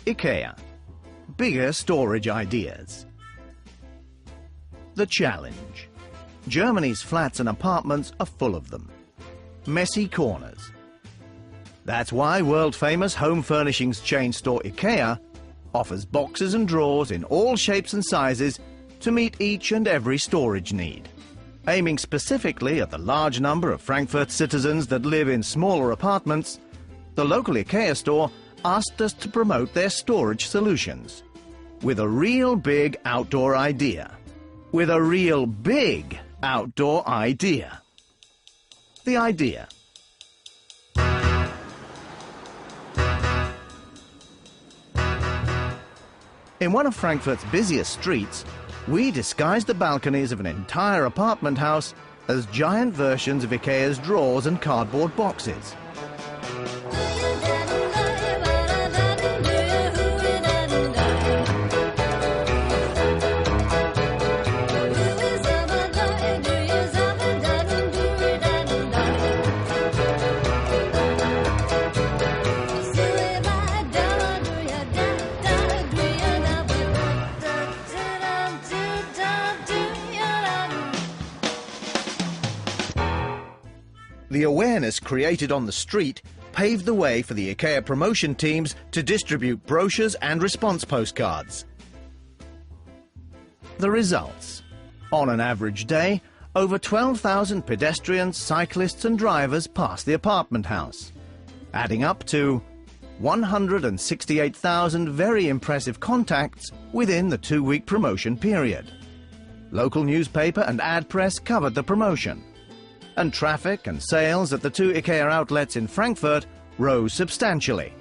Ikea. Bigger storage ideas. The challenge. Germany's flats and apartments are full of them. Messy corners. That's why world-famous home furnishings chain store Ikea offers boxes and drawers in all shapes and sizes to meet each and every storage need. Aiming specifically at the large number of Frankfurt citizens that live in smaller apartments, the local Ikea store asked us to promote their storage solutions with a real big outdoor idea. With a real big outdoor idea. The idea. In one of Frankfurt's busiest streets, we disguised the balconies of an entire apartment house as giant versions of Ikea's drawers and cardboard boxes. The awareness created on the street paved the way for the Ikea promotion teams to distribute brochures and response postcards. The results. On an average day, over 12,000 pedestrians, cyclists and drivers pass the apartment house, adding up to 168,000 very impressive contacts within the 2-week promotion period. Local newspaper and ad press covered the promotion, and traffic and sales at the 2 Ikea outlets in Frankfurt rose substantially.